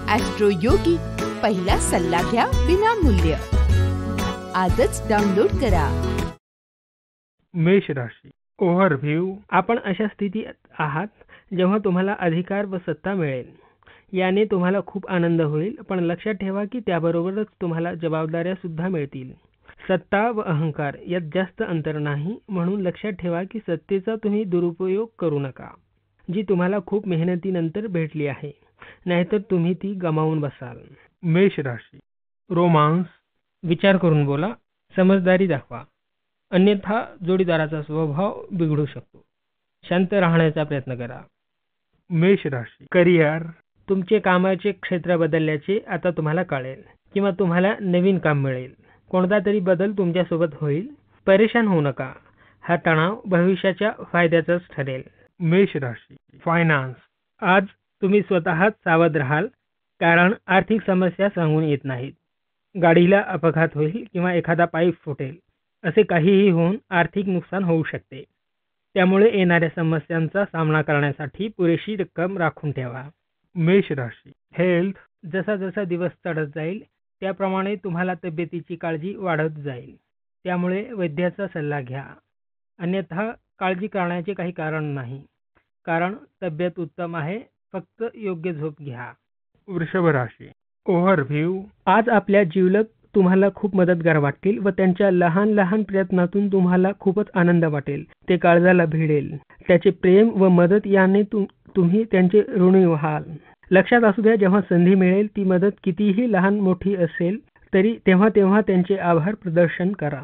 Austro योगी, पहिला सल्ला घ्या विनामूल्य. आजच डाउनलोड करा. मेष राशी. ओव्हरव्ह्यू. आपण अशा स्थितीत आहात जेव्हा तुम्हाला अधिकार व सत्ता मिळेल. याने तुम्हाला खूप आनंद होईल, पण लक्षात ठेवा की त्याबरोबरच तुम्हाला जबाबदाऱ्या सुद्धा मिळतील. सत्ता व अहंकार यात जास्त अंतर नाही, म्हणून लक्षात ठेवा की सत्तेचा तुम्ही दुरुपयोग करू नका, जी तुम्हाला खूप मेहनतीनंतर भेटली आहे, नाहीतर तुम्ही ती गमावून बसाल. मेष राशी. रोमांस. विचार करून बोला, समजदारी दाखवा, अन्यथा जोडीदाराचा स्वभाव बिघडू शकतो. शांत राहण्याचा प्रयत्न करा. मेष राशी. करिअर. तुमचे कामाचे क्षेत्र बदलल्याचे आता तुम्हाला कळेल, किंवा तुम्हाला नवीन काम मिळेल. कोणता तरी बदल तुमच्यासोबत होईल. परेशान होऊ नका, हा तणाव भविष्याच्या फायद्याचाच ठरेल. मेष राशी. फायनान्स. आज तुम्ही स्वतःच सावध राहाल, कारण आर्थिक समस्या सांगून येत नाहीत. गाडीला अपघात होईल किंवा एखादा पाईप फुटेल, असे काहीही होऊन आर्थिक नुकसान होऊ शकते. त्यामुळे येणाऱ्या समस्यांचा सामना करण्यासाठी पुरेशी रक्कम राखून ठेवा. मेष राशी. हेल्थ. जसा जसा दिवस चढत जाईल त्याप्रमाणे तुम्हाला तब्येतीची काळजी वाढत जाईल, त्यामुळे वैद्याचा सल्ला घ्या, अन्यथा काळजी करण्याचे काही कारण नाही, कारण तब्येत उत्तम आहे. फक्त योग्य झोप घ्या. वृषभ राशी. ओव्हरव्ह्यू. आज आपल्या जिवलग तुम्हाला खूप मदतगार वाटतील व त्यांच्या लहान लहान प्रयत्नातून तुम्हाला खूपच आनंद वाटेल. ते काळजाला भिडेल. त्याचे प्रेम व मदत याने तुम्ही त्यांचे ऋणी व्हाल. लक्षात असू द्या, जेव्हा संधी मिळेल ती मदत कितीही लहान मोठी असेल तरी तेव्हा तेव्हा त्यांचे आभार प्रदर्शन करा.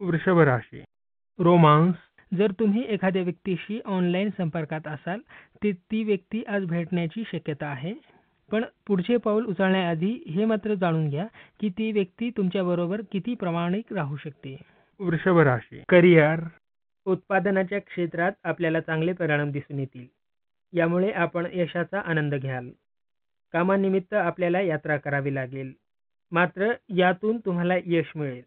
वृषभ राशी. रोमांस. जर तुम्ही एखाद्या व्यक्तीशी ऑनलाईन संपर्कात असाल तर ती व्यक्ती आज भेटण्याची शक्यता आहे, पण पुढचे पाऊल उचलण्याआधी हे मात्र जाणून घ्या की ती व्यक्ती तुमच्याबरोबर किती प्रामाणिक राहू शकते. वृषभ राशी. करिअर. उत्पादनाच्या क्षेत्रात आपल्याला चांगले परिणाम दिसून येतील, यामुळे आपण यशाचा आनंद घ्याल. कामानिमित्त आपल्याला यात्रा करावी लागेल, मात्र यातून तुम्हाला यश मिळेल.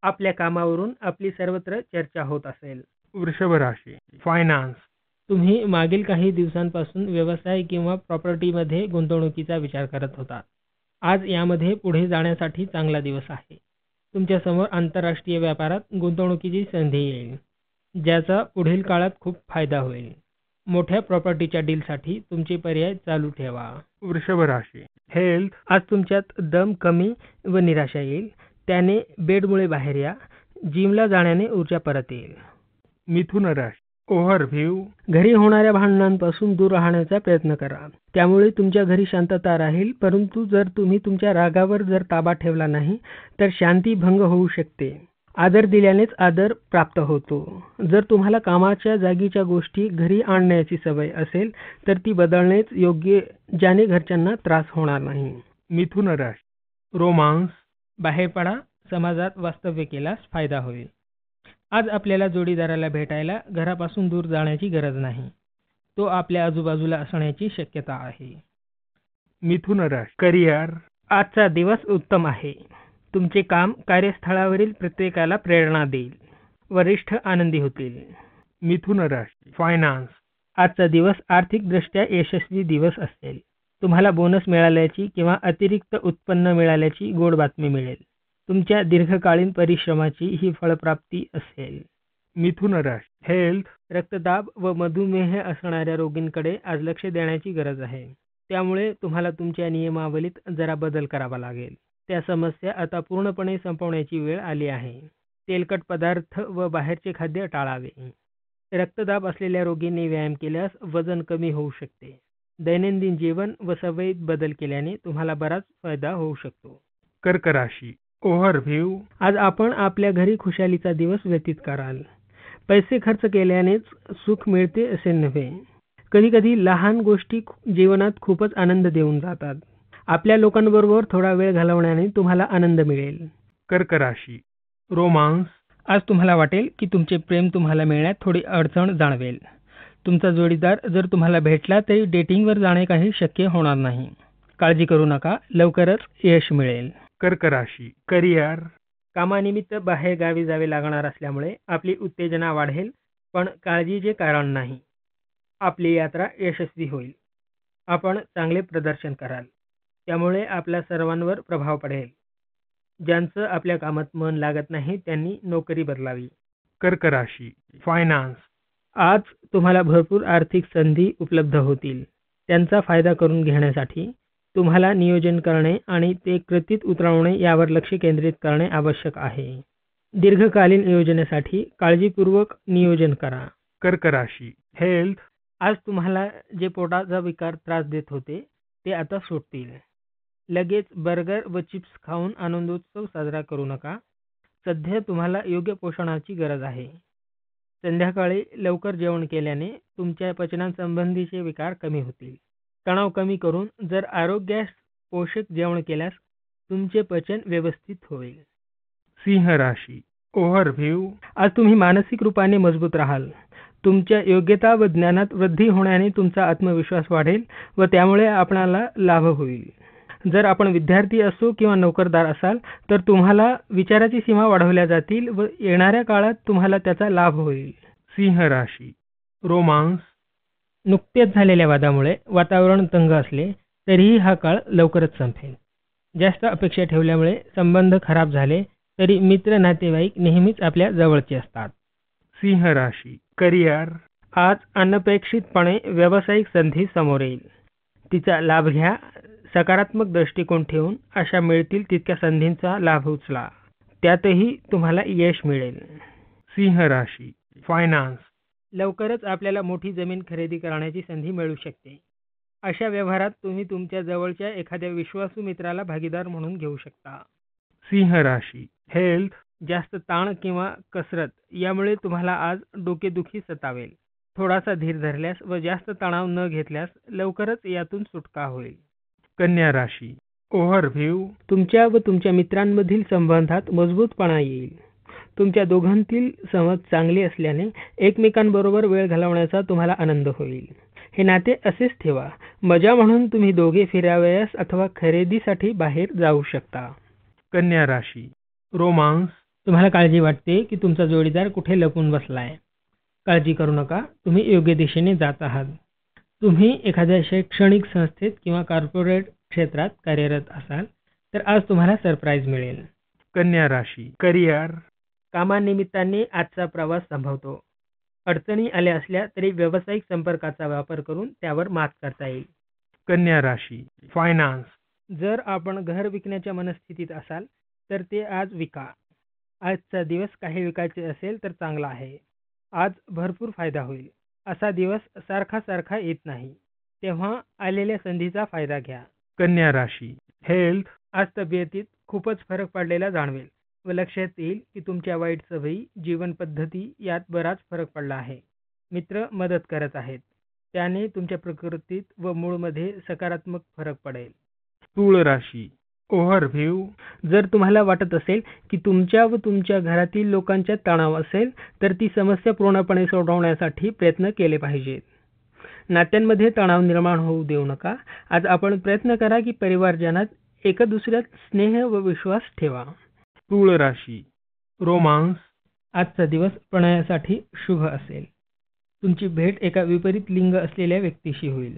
आपल्या कामावरून आपली सर्वत्र चर्चा होत असेल. वृषभ राशी. फायनान्स. तुम्ही मागील काही दिवसांपासून व्यवसाय किंवा प्रॉपर्टीमध्ये गुंतवणुकीचा विचार करत होता. आज यामध्ये पुढे जाण्यासाठी चांगला दिवस आहे. तुमच्यासमोर आंतरराष्ट्रीय व्यापारात गुंतवणुकीची संधी येईल, ज्याचा पुढील काळात खूप फायदा होईल. मोठ्या प्रॉपर्टीच्या डीलसाठी तुमचे पर्याय चालू ठेवा. वृषभ राशी. हेल्थ. आज तुमच्यात दम कमी व निराशा येईल, त्याने बेडमुळे बाहेर या. जिमला जाण्याने ऊर्जा परत येईल. मिथुन राशी. ओव्हरव्ह्यू. घरी होणाऱ्या भांडणांपासून दूर राहण्याचा प्रयत्न करा, त्यामुळे तुमच्या घरी शांतता राहील. परंतु जर तुम्ही तुमच्या रागावर जर ताबा ठेवला नाही तर शांती भंग होऊ शकते. आदर दिल्यानेच आदर प्राप्त होतो. जर तुम्हाला कामाच्या जागीच्या गोष्टी घरी आणण्याची सवय असेल तर ती बदलणेच योग्य, ज्याने घरच्यांना त्रास होणार नाही. मिथुन राशी. रोमांस. बाहेर पडा, समाजात वास्तव्य केल्यास फायदा होईल. आज आपल्याला जोडीदाराला भेटायला घरापासून दूर जाण्याची गरज नाही, तो आपल्या आजूबाजूला असण्याची शक्यता आहे. मिथुन राशी. करिअर. आजचा दिवस उत्तम आहे. तुमचे काम कार्यस्थळावरील प्रत्येकाला प्रेरणा देईल. वरिष्ठ आनंदी होतील. मिथुन राशी. फायनान्स. आजचा दिवस आर्थिकदृष्ट्या यशस्वी दिवस असेल. तुम्हाला बोनस मिळाल्याची किंवा अतिरिक्त उत्पन्न मिळाल्याची गोड बातमी मिळेल. तुमच्या दीर्घकालीन परिश्रमाची ही फळप्राप्ती असेल. मिथुन राशी. हेल्थ. रक्तदाब व मधुमेह असणाऱ्या रोगींकडे आज लक्ष देण्याची गरज आहे, त्यामुळे तुम्हाला तुमच्या नियमावलीत जरा बदल करावा लागेल. त्या समस्या आता पूर्णपणे संपवण्याची वेळ आली आहे. तेलकट पदार्थ व बाहेरचे खाद्य टाळावे. रक्तदाब असलेल्या रोगींनी व्यायाम केल्यास वजन कमी होऊ शकते. दैनंदिन जेवण व सवयीत बदल केल्याने तुम्हाला बराच फायदा होऊ शकतो. कर्क राशी. ओव्हरव्ह्यू. आज आपण आपल्या घरी खुशालीचा दिवस व्यतीत कराल. पैसे खर्च केल्यानेच सुख मिळते असे नव्हे. कधी कधी लहान गोष्टी जीवनात खूपच आनंद देऊन जातात. आपल्या लोकांबरोबर थोडा वेळ घालवण्याने तुम्हाला आनंद मिळेल. कर्क राशी. रोमांस. आज तुम्हाला वाटेल की तुमचे प्रेम तुम्हाला मिळण्यात थोडी अडचण जाणवेल. तुमचा जोडीदार जर तुम्हाला भेटला तरी डेटिंगवर जाणे काही शक्य होणार नाही. काळजी करू नका, लवकरच यश मिळेल. कर्क राशी. करिअर. कामानिमित्त बाहेर गावी जावे लागणार असल्यामुळे आपली उत्तेजना वाढेल, पण काळजीचे कारण नाही. आपली यात्रा यशस्वी होईल. आपण चांगले प्रदर्शन कराल. त्यामुळे आपल्या सर्वांवर प्रभाव पडेल. ज्यांचं आपल्या कामात मन लागत नाही त्यांनी नोकरी बदलावी. कर्क राशी फायनान्स. आज तुम्हाला भरपूर आर्थिक संधी उपलब्ध होतील. त्यांचा फायदा करून घेण्यासाठी तुम्हाला नियोजन करणे आणि ते कृतीत उतरवणे यावर लक्ष केंद्रित करणे आवश्यक आहे. दीर्घकालीन योजनेसाठी काळजीपूर्वक नियोजन करा. कर्क राशी हेल्थ. आज तुम्हाला जे पोटाचा विकार त्रास देत होते ते आता सुटतील. लगेच बर्गर व चिप्स खाऊन आनंदोत्सव साजरा करू नका. सध्या तुम्हाला योग्य पोषणाची गरज आहे. संध्याकाळी लवकर जेवण केल्याने तुमच्या पचनासंबंधीचे विकार कमी होतील. तणाव कमी करून जर आरोग्यास पोषक जेवण केल्यास तुमचे पचन व्यवस्थित होईल. सिंह राशी ओव्हरव्ह्यू. आज तुम्ही मानसिक रूपाने मजबूत राहाल. तुमच्या योग्यता व ज्ञानात वृद्धी होण्याने तुमचा आत्मविश्वास वाढेल व त्यामुळे आपणाला लाभ होईल. जर आपण विद्यार्थी असो किंवा नोकरदार असाल तर तुम्हाला विचाराची सीमा वाढवल्या जातील व येणाऱ्या काळात तुम्हाला त्याचा लाभ होईल. सिंह राशी रोमांस. नुकत्याच झालेल्या वादामुळे वातावरण तंग असले तरीही हा काळ लवकरच संपेल. जास्त अपेक्षा ठेवल्यामुळे संबंध खराब झाले तरी मित्र नातेवाईक नेहमीच आपल्या जवळचे असतात. सिंह राशी करिअर. आज अनपेक्षितपणे व्यावसायिक संधी समोर येईल. तिचा लाभ घ्या. सकारात्मक दृष्टिकोन ठेवून अशा मिळतील तितक्या संधींचा लाभ उचला. त्यातही तुम्हाला यश मिळेल. सिंह राशी फायनान्स. लवकरच आपल्याला मोठी जमीन खरेदी करण्याची संधी मिळू शकते. अशा व्यवहारात तुम्ही तुमच्या जवळच्या एखाद्या विश्वासू मित्राला भागीदार म्हणून घेऊ शकता. सिंह राशी हेल्थ. जास्त ताण किंवा कसरत यामुळे तुम्हाला आज डोकेदुखी सतावेल. थोडासा धीर धरल्यास व जास्त तणाव न घेतल्यास लवकरच यातून सुटका होईल. कन्या राशी ओव्हरव्ह्यू. तुमच्या व तुमच्या मित्रांमधील संबंधात मजबूतपणा येईल. तुमच्या दोघांतील समज चांगली असल्याने एकमेकांबरोबर वेळ घालवण्याचा तुम्हाला आनंद होईल. हे नाते असेच ठेवा. मजा म्हणून तुम्ही दोघे फिरावयास अथवा खरेदीसाठी बाहेर जाऊ शकता. कन्या राशी रोमांस. तुम्हाला काळजी वाटते की तुमचा जोडीदार कुठे लपून बसलाय. काळजी करू नका. तुम्ही योग्य दिशेने जात आहात. तुम्ही एखाद्या शैक्षणिक संस्थेत किंवा कॉर्पोरेट क्षेत्रात कार्यरत असाल तर आज तुम्हाला सरप्राईज मिळेल. कन्या राशी करिअर. कामानिमित्ताने आजचा प्रवास संभवतो. अडचणी आल्या असल्या तरी व्यावसायिक संपर्काचा वापर करून त्यावर मात करता येईल. कन्या राशी फायनान्स. जर आपण घर विकण्याच्या मनस्थितीत असाल तर ते आज विका. आजचा दिवस काही विकायचे असेल तर चांगला आहे. आज भरपूर फायदा होईल. असा दिवस सारखा सारखा येत नाही. तेव्हा आलेल्या संधीचा फायदा घ्या. कन्या राशी हेल्थ. आज तब्येतीत खूपच फरक पडलेला जाणवेल व लक्षात येईल की तुमच्या वाईट सवयी जीवन पद्धती यात बराच फरक पडला आहे. मित्र मदत करत आहेत. त्याने तुमच्या प्रकृतीत व मूळमध्ये सकारात्मक फरक पडेल. स्थूळ राशी ओव्हरव्ह्यू. जर तुम्हाला वाटत असेल की तुमच्या व तुमच्या घरातील लोकांच्यात तणाव असेल तर ती समस्या पूर्णपणे सोडवण्यासाठी प्रयत्न केले पाहिजेत. नात्यांमध्ये तणाव निर्माण होऊ देऊ नका. आज आपण प्रयत्न करा की परिवारजनात एक दुसऱ्यात स्नेह व विश्वास ठेवा. स्थूळ राशी रोमांस. आजचा दिवस प्रणयासाठी शुभ असेल. तुमची भेट एका विपरीत लिंग असलेल्या व्यक्तीशी होईल.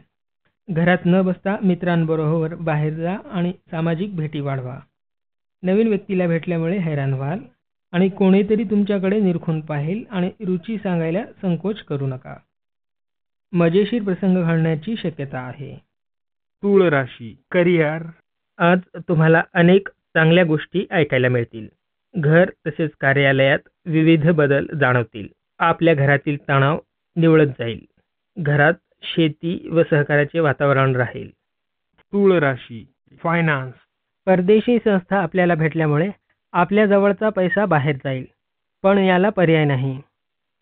घरात न बसता मित्रांबरोबर बाहेर जा आणि सामाजिक भेटी वाढवा. नवीन व्यक्तीला भेटल्यामुळे हैराण व्हाल आणि कोणीतरी तुमच्याकडे निरखून पाहिल आणि रुची सांगायला संकोच करू नका. मजेशीर प्रसंग घडण्याची शक्यता आहे. स्थूळ राशी करिअर. आज तुम्हाला अनेक चांगल्या गोष्टी ऐकायला मिळतील. घर तसेच कार्यालयात विविध बदल जाणवतील. आपल्या घरातील तणाव निवळत जाईल. घरात शेती व सहकार्याचे वातावरण राहील. स्थूळ राशी फायनान्स. परदेशी संस्था आपल्याला भेटल्यामुळे आपल्या जवळचा पैसा बाहेर जाईल. पण याला पर्याय नाही.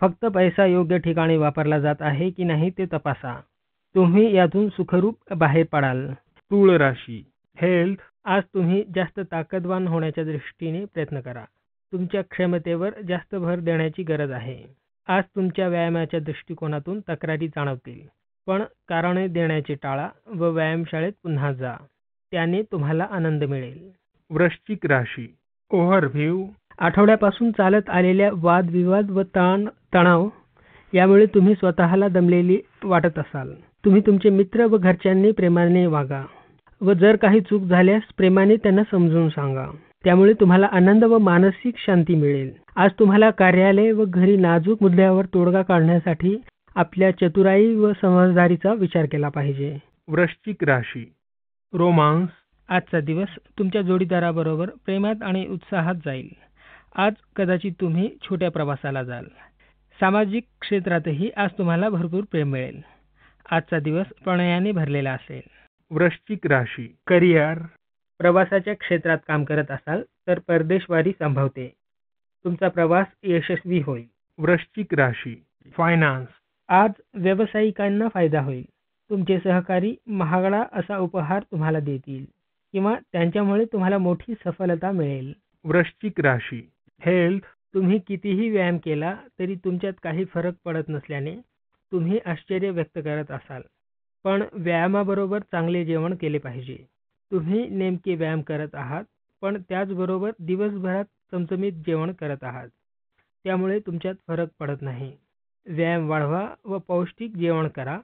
फक्त पैसा योग्य ठिकाणी वापरला जात आहे की नाही ते तपासा. तुम्ही यातून सुखरूप बाहेर पडाल. स्थूळ राशी हेल्थ. आज तुम्ही जास्त ताकदवान होण्याच्या दृष्टीने प्रयत्न करा. तुमच्या क्षमतेवर जास्त भर देण्याची गरज आहे. आज तुमच्या व्यायामाच्या दृष्टिकोनातून तक्रारी जाणवतील. पण कारणे देण्याचे टाळा व व्यायामशाळेत पुन्हा जा. त्याने तुम्हाला आनंद मिळेल. वृश्चिक राशी ओव्हरव्ह्यू. आठवड्यापासून चालत आलेल्या वादविवाद व तणाव यामुळे तुम्ही स्वतःला दमलेली वाटत असाल. तुम्ही तुमचे मित्र व घरच्यांनी प्रेमाने वागा. व जर काही चूक झाल्यास प्रेमाने त्यांना समजून सांगा. त्यामुळे तुम्हाला आनंद व मानसिक शांती मिळेल. आज तुम्हाला कार्यालय व घरी नाजूक मुद्द्यावर तोडगा काढण्यासाठी आपल्या चतुराई व समजदारीचा विचार केला पाहिजे. वृश्चिक राशी, रोमांस. आजचा दिवस तुमच्या जोडीदाराबरोबर प्रेमात आणि उत्साहात जाईल. आज कदाचित तुम्ही छोट्या प्रवासाला जाल. सामाजिक क्षेत्रातही आज तुम्हाला भरपूर प्रेम मिळेल. आजचा दिवस प्रणयाने भरलेला असेल. वृश्चिक राशी, करिअर. प्रवासाच्या क्षेत्रात काम करत असाल तर परदेशवारी संभवते. तुमचा प्रवास यशस्वी होईल. वृश्चिक राशी, फायनान्स. आज व्यावसायिकांना फायदा होईल. तुमचे सहकारी महागडा असा उपहार तुम्हाला देतील किंवा त्यांच्यामुळे तुम्हाला मोठी सफलता मिळेल. वृश्चिक राशी, हेल्थ. तुम्ही कितीही व्यायाम केला तरी तुमच्यात काही फरक पडत नसल्याने तुम्ही आश्चर्य व्यक्त करत असाल. पण व्यायामाबरोबर चांगले जेवण केले पाहिजे. तुम्ही नेमके व्यायाम करत आहात पण त्याचबरोबर दिवसभरात चमचमीत जेवण करत आहात. त्यामुळे तुमच्यात फरक पडत नाही. व्यायाम वाढवा व पौष्टिक जेवण करा.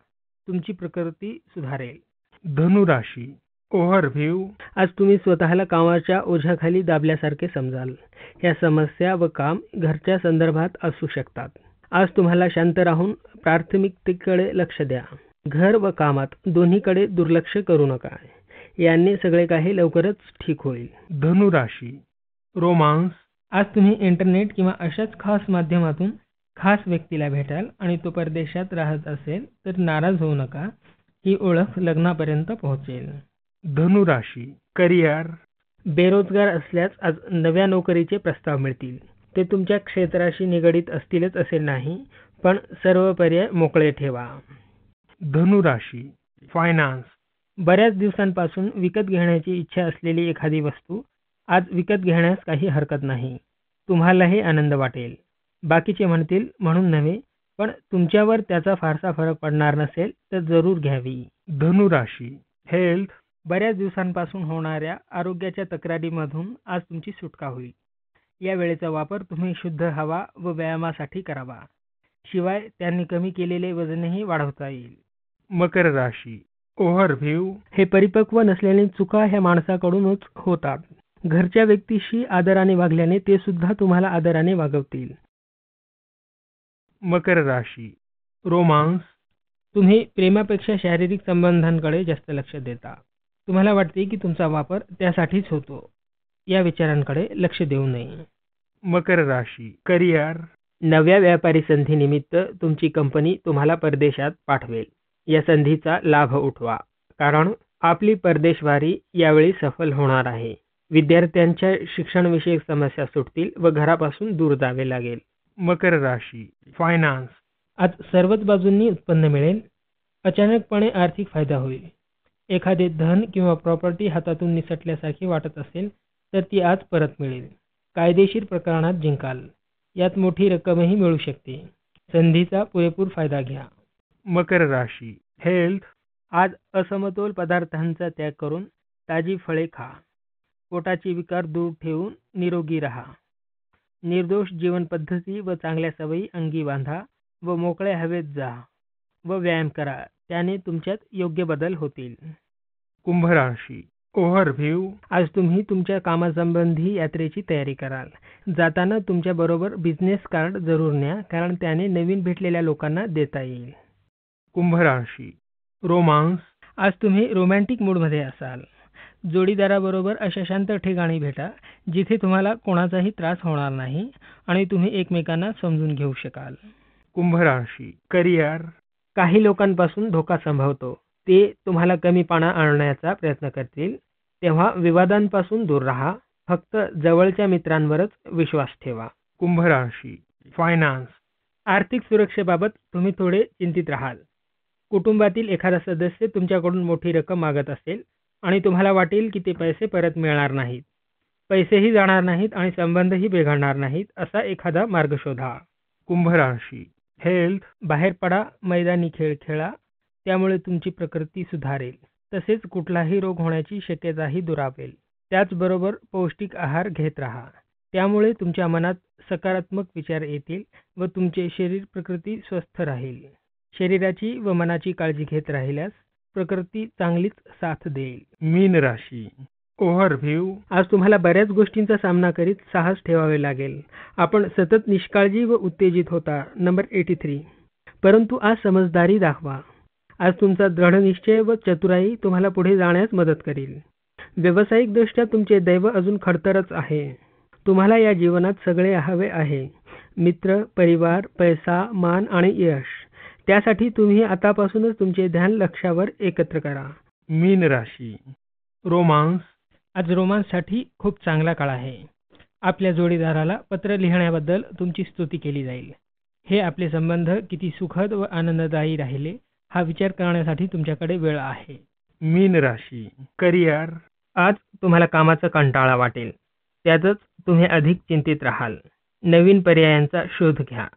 तुमची प्रकृती सुधारेल. धनुराशी, ओव्हरव्ह्यू. आज तुम्ही स्वतःला कामाच्या ओझ्याखाली दाबल्यासारखे समजाल. या समस्या व काम घरच्या संदर्भात असू शकतात. आज तुम्हाला शांत राहून प्राथमिकतेकडे लक्ष द्या. घर व कामात दोन्हीकडे दुर्लक्ष करू नका. याने सगळे काही लवकरच ठीक होईल. धनुराशी, रोमांस. आज तुम्ही इंटरनेट किंवा अशाच खास माध्यमातून खास व्यक्तीला भेटाल आणि तो परदेशात राहत असेल तर नाराज होऊ नका. ही ओळख लग्नापर्यंत पोहोचेल. धनुराशी, करिअर. बेरोजगार असल्यास आज नव्या नोकरीचे प्रस्ताव मिळतील. ते तुमच्या क्षेत्राशी निगडीत असतीलच असे नाही, पण सर्व पर्याय मोकळे ठेवा. धनुराशी, फायनान्स. बऱ्याच दिवसांपासून विकत घेण्याची इच्छा असलेली एखादी वस्तू आज विकत घेण्यास काही हरकत नाही. तुम्हालाही आनंद वाटेल. बाकीचे म्हणतील म्हणून नव्हे, पण तुमच्यावर त्याचा फारसा फरक पडणार नसेल तर जरूर घ्यावी. धनुराशी, हेल्थ. बऱ्याच दिवसांपासून होणाऱ्या आरोग्याच्या तक्रारीमधून आज तुमची सुटका होईल. या वेळेचा वापर तुम्ही शुद्ध हवा व व्यायामासाठी करावा. शिवाय त्यांनी कमी केलेले वजनही वाढवता येईल. मकर राशी, ओव्हरव्ह्यू. हे परिपक्व नसल्याने चुका ह्या माणसाकडूनच होतात. घरच्या व्यक्तीशी आदराने वागल्याने ते सुद्धा तुम्हाला आदराने वागवतील. मकर राशी, रोमांस. तुम्ही प्रेमापेक्षा शारीरिक संबंधांकडे जास्त लक्ष देता. तुम्हाला वाटते की तुमचा वापर त्यासाठीच होतो. या विचारांकडे लक्ष देऊ नये. मकर राशी, करिअर. नव्या व्यापारी संधीनिमित्त तुमची कंपनी तुम्हाला परदेशात पाठवेल. या संधीचा लाभ उठवा, कारण आपली परदेशवारी यावेळी सफल होणार आहे. विद्यार्थ्यांच्या शिक्षणविषयक समस्या सुटतील व घरापासून दूर जावे लागेल. मकर राशी, फायनान्स. आज सर्वच बाजूंनी उत्पन्न मिळेल. अचानकपणे आर्थिक फायदा होईल. एखादे धन किंवा प्रॉपर्टी हातातून निसटल्यासारखी वाटत असेल तर ती आज परत मिळेल. कायदेशीर प्रकरणात जिंकाल. यात मोठी रक्कमही मिळू शकते. संधीचा पुरेपूर फायदा घ्या. मकर राशी, हेल्थ. आज असमतोल पदार्थांचा त्याग करून ताजी फळे खा. पोटाचे विकार दूर ठेवून निरोगी राहा. निर्दोष जीवन पद्धती व चांगल्या सवयी अंगी बांधा व मोकळ्या हवेत जा व व्यायाम करा. त्याने तुमच्यात योग्य बदल होतील. कुंभ राशी, ओव्हरव्ह्यू. आज तुम्ही तुमच्या कामासंबंधी यात्रेची तयारी कराल. जाताना तुमच्या बरोबर बिझनेस कार्ड जरूर न्या, कारण त्याने नवीन भेटलेल्या लोकांना देता येईल. कुंभ राशी, रोमांस. आज तुम्ही रोमॅन्टिक मूडमध्ये असाल. जोडीदाराबरोबर अशा शांत ठिकाणी भेटा जिथे तुम्हाला कोणाचाही त्रास होणार नाही आणि तुम्ही एकमेकांना समजून घेऊ शकाल. कुंभ राशी, करिअर. काही लोकांपासून धोका संभवतो. ते तुम्हाला कमीपणा आणण्याचा प्रयत्न करतील, तेव्हा विवादांपासून दूर राहा. फक्त जवळच्या मित्रांवरच विश्वास ठेवा. कुंभ राशी, फायनान्स. आर्थिक सुरक्षेबाबत तुम्ही थोडे चिंतित राहाल. कुटुंबातील एखादा सदस्य तुमच्याकडून मोठी रक्कम मागत असेल आणि तुम्हाला वाटेल की ते पैसे परत मिळणार नाहीत. पैसेही जाणार नाहीत आणि संबंधही बिघडणार नाहीत असा एखादा मार्ग शोधा. कुंभ राशी, हेल्थ. बाहेर पडा, मैदानी खेळ खेळा. त्यामुळे तुमची प्रकृती सुधारेल. तसेच कुठलाही रोग होण्याची शक्यताही दुरावेल. त्याचबरोबर पौष्टिक आहार घेत राहा. त्यामुळे तुमच्या मनात सकारात्मक विचार येतील व तुमचे शरीर प्रकृती स्वस्थ राहील. शरीराची व मनाची काळजी घेत राहिल्यास प्रकृती चांगलीच साथ देईल. मीन राशी. ओव्हरव्ह्यू. आज तुम्हाला बऱ्याच गोष्टींचा सामना करीत साहस ठेवावे लागेल. आपण सतत निष्काळजी व उत्तेजित होता. नंबर 83. परंतु आज समजदारी दाखवा. आज तुमचा दृढनिश्चय व चतुराई तुम्हाला पुढे जाण्यास मदत करेल. व्यावसायिकदृष्ट्या तुमचे दैव अजून खडतरच आहे. तुम्हाला या जीवनात सगळे हवे आहे. मित्र, परिवार, पैसा, मान आणि यश. त्यासाठी तुम्ही आतापासूनच तुमचे ध्यान लक्ष्यावर एकत्र करा. मीन राशी. रोमांस. आज रोमांससाठी खूप चांगला काळ आहे. आपल्या जोडीदाराला पत्र लिहिण्याबद्दल तुमची स्तुती केली जाईल. हे आपले संबंध किती सुखद व आनंददायी राहिले हा विचार करण्यासाठी तुमच्याकडे वेळ आहे. मीन राशी. करिअर. आज तुम्हाला कामाचा कंटाळा वाटेल. त्यातच तुम्ही अधिक चिंतित राहाल. नवीन पर्यायांचा शोध घ्या.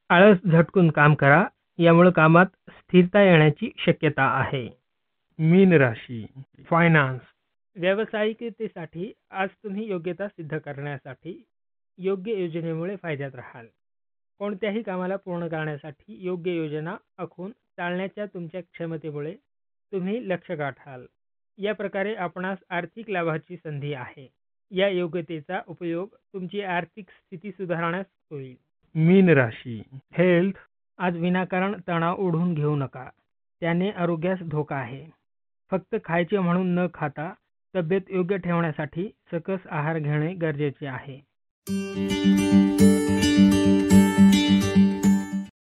आळस झटकून काम करा. यामुळे कामात स्थिरता येण्याची शक्यता आहे. मीन राशी. फायनान्स. व्यावसायिकतेसाठी आज तुम्ही योग्यता सिद्ध करण्यासाठी योग्य योजनेमुळे फायद्यात राहाल. कोणत्याही कामाला पूर्ण करण्यासाठी योग्य योजना आखून चालण्याच्या तुमच्या क्षमतेमुळे तुम्ही लक्ष्य गाठाल. या प्रकारे आपणास आर्थिक लाभाची संधी आहे. या योग्यतेचा उपयोग तुमची आर्थिक स्थिती सुधारण्यास होईल. मीन राशी. हेल्थ. आज विनाकारण तणाव ओढून घेऊ नका. त्याने आरोग्यास धोका आहे. फक्त खायचे म्हणून न खाता तब्येत योग्य ठेवण्यासाठी सकस आहार घेणे गरजेचे आहे.